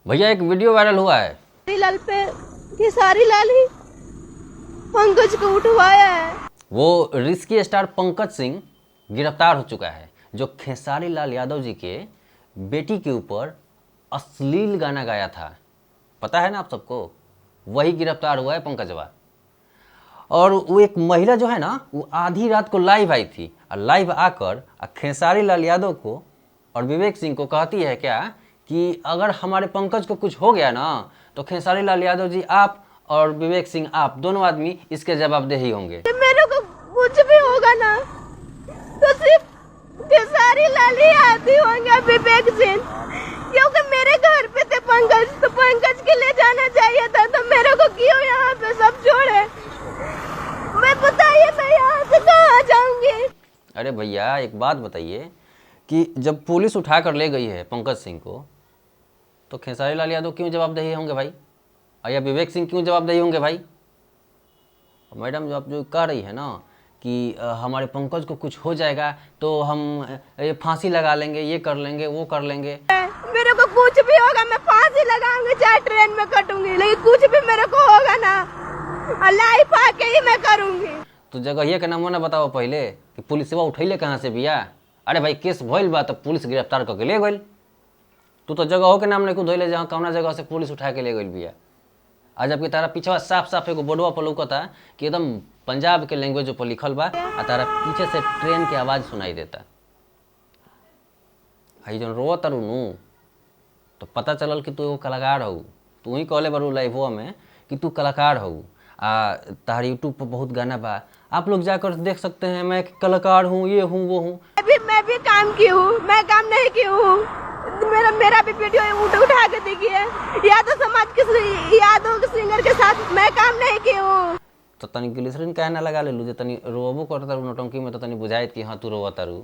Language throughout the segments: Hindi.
भैया एक वीडियो वायरल हुआ है। लाल पे खेसारी लाल ही पंकज को उठवाया है। वो रिस्की स्टार पंकज सिंह गिरफ्तार हो चुका है, जो खेसारी लाल यादव जी के बेटी के ऊपर अश्लील गाना गाया था। पता है ना आप सबको, वही गिरफ्तार हुआ है पंकजवा। और वो एक महिला जो है ना, वो आधी रात को लाइव आई थी और लाइव आकर खेसारी लाल यादव को और विवेक सिंह को कहती है क्या कि अगर हमारे पंकज को कुछ हो गया ना तो खेसारी लाल यादव जी आप और विवेक सिंह आप दोनों आदमी इसके जवाबदेही होंगे। मेरे को कुछ भी होगा ना तो सिर्फ खेसारी लाल ही आती होंगे, विवेक सिंह, क्योंकि मेरे घर पे थे पंकज, तो पंकज के ले जाना चाहिए था, तो मेरे को क्यों यहाँ पे सब छोड़े? मैं बताइए मैं यहाँ से कहाँ जाऊंगी? अरे भैया एक बात बताइए कि जब पुलिस उठा कर ले गई है पंकज सिंह को, तो खेसारी लाल यादव क्यों जवाबदेही होंगे भाई, और या विवेक सिंह क्यों जवाबदेही होंगे भाई? मैडम जो आप जो कह रही है ना कि हमारे पंकज को कुछ हो जाएगा तो हम ये फांसी लगा लेंगे, ये कर लेंगे, वो कर लेंगे। मेरे को कुछ भी होगा मैं फांसी लगाऊंगी, चाहे ट्रेन में कटूंगी, लेकिन कुछ भी मेरे को होगा ना लाइफ आके ही मैं करूंगी। तो जगह के नाम ना बताओ पहले कि पुलिसवा उठैले कहाँ से बिया। अरे भाई केस भइल बा तो पुलिस गिरफ्तार करके ले गई। तू तो जगह के नाम नहीं खुद धोले जहाँ कौना जगह से पुलिस उठा के ले गई बिया। आज आपकी तारा पीछे साफ साफ एगो बोर्डवा पर लौकता कि एकदम पंजाब के लैंग्वेज पर लिखल बा, आ तारा पीछे से ट्रेन की आवाज़ सुनाई देता। हई जन रोवत तारू नू तो पता चलल कि तू एगो कलाकार हऊ। तू ही कहले बारू लाइववा में कि तू कलाकार हऊ। तार यूट्यूब पर बहुत गाना बा, आप लोग जाकर देख सकते हैं। मैं कलाकार हूँ, ये हूँ, वो हूँ। मैं भी काम की हूँ, मैं काम नहीं की हूँ। मेरा भी वीडियो उठा के देखिए, या तो समाज के यादव के सिंगर के साथ मैं काम नहीं की हूँ। तो तनी ग्लिसरीन काहे ना लगा लेलू, जे तनी रोवबो करता रू नौटंकी में, तो तनी बुझाइत कि हाँ तू रोवता रू।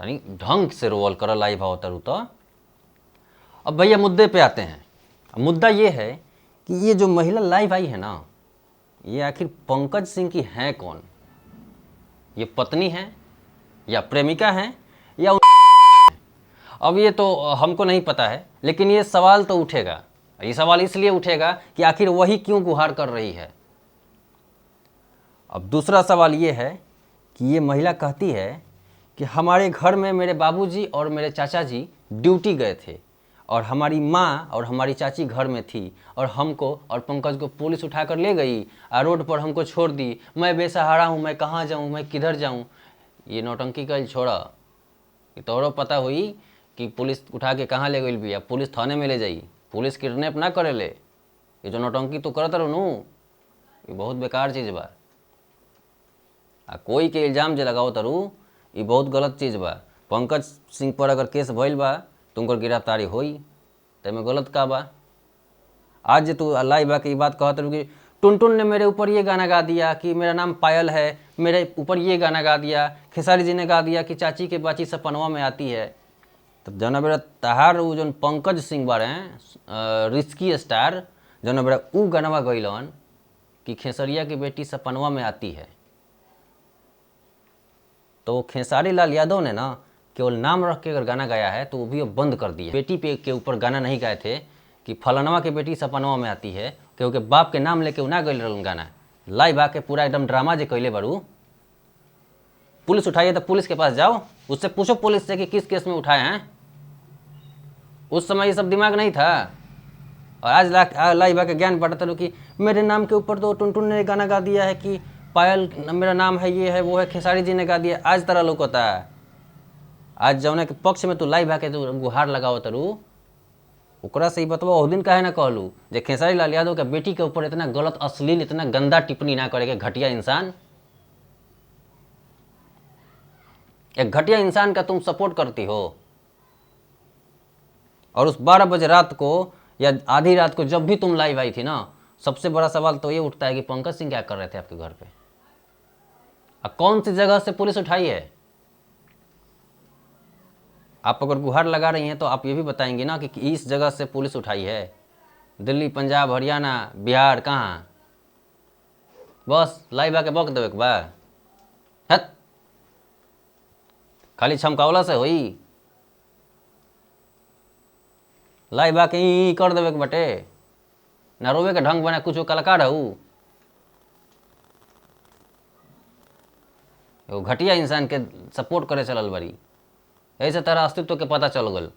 तनी ढंग से रोवल कर लाइव आवता रू। तो अब भैया मुद्दे पे आते हैं। मुद्दा ये है कि ये जो महिला लाइव आई है ना, ये आखिर पंकज सिंह की हैं कौन? ये पत्नी है या प्रेमिका है या अब ये तो हमको नहीं पता है, लेकिन ये सवाल तो उठेगा। ये सवाल इसलिए उठेगा कि आखिर वही क्यों गुहार कर रही है। अब दूसरा सवाल ये है कि ये महिला कहती है कि हमारे घर में मेरे बाबूजी और मेरे चाचा जी ड्यूटी गए थे और हमारी माँ और हमारी चाची घर में थी और हमको और पंकज को पुलिस उठाकर ले गई और रोड पर हमको छोड़ दी। मैं बेसहारा हूँ, मैं कहाँ जाऊँ, मैं किधर जाऊँ? ये नौटंकी कल छोड़ा। ये तोहरो पता हुई कि पुलिस उठा के कहाँ ले गई बिया, पुलिस थाने में ले जाई। पुलिस किडनैप ना करे ले। ये जो नौटंकी तो करत रहू, ये बहुत बेकार चीज़ बा। कोई के इल्ज़ाम जे लगाओ तरू, ये बहुत गलत चीज़ बा। पंकज सिंह पर अगर केस भइल बा तो उनकर गिरफ्तारी होई, तेमें गलत का बा? आज जे तू लाइव बा के बात कहत रहू कि टुनटुन ने मेरे ऊपर ये गाना गा दिया कि मेरा नाम पायल है, मेरे ऊपर ये गाना गा दिया, खेसारी जी ने गा दिया कि चाची के बाची सपनवा में आती है। तब जना बेरा तहार उ जौन पंकज सिंह बारे रिस्की स्टार, जना बेरा उ गानवा गइलन कि खेसरिया की बेटी सपनवा में आती है, तो वो खेसारी लाल यादव ने ना केवल नाम रख के अगर गाना गाया है तो वो भी अब बंद कर दिया। बेटी पे के ऊपर गाना नहीं गाए थे कि फलानवा की बेटी सपनवा में आती है, क्योंकि बाप के नाम लेके ना गई रहन गाना। लाइव आके पूरा एकदम ड्रामा जे कैले बारू। पुलिस उठाइए तो पुलिस के पास जाओ, उससे पूछो पुलिस से कि किस केस में उठाए हैं। उस समय ये सब दिमाग नहीं था। और आज लाइव आके ज्ञान बांटते रहो कि मेरे नाम के ऊपर तो टुनटुन ने गाना गा दिया है कि पायल मेरा नाम है, ये है, वो है, खेसारी जी ने गा दिया। आज तरह लोग होता है। आज जौना के पक्ष में तू लाइव आके तू गुहार लगाओ तरू, ओकरा से ही बतवा उस दिन काहे ना कहलू जे खेसारी लाल यादव के बेटी के ऊपर इतना गलत अश्लील इतना गंदा टिप्पणी ना करे के घटिया इंसान। एक घटिया इंसान का तुम सपोर्ट करती हो। और उस 12 बजे रात को या आधी रात को जब भी तुम लाइव आई थी ना, सबसे बड़ा सवाल तो ये उठता है कि पंकज सिंह क्या कर रहे थे आपके घर पे, कौन सी जगह से पुलिस उठाई है? आप अगर गुहार लगा रही हैं तो आप ये भी बताएंगे ना कि इस जगह से पुलिस उठाई है। दिल्ली, पंजाब, हरियाणा, बिहार, कहाँ? बस लाइव आके बक देवे के बा? हट, खाली छमकावला से होई? लाई बा के ई कर देवे के बटे, ना रोवे के ढंग बने, कुछ कलाकार है ऊ। एगो घटिया इंसान के सपोर्ट करे चलल बड़ी, ऐसे तरह अस्तित्व के पता चल गल।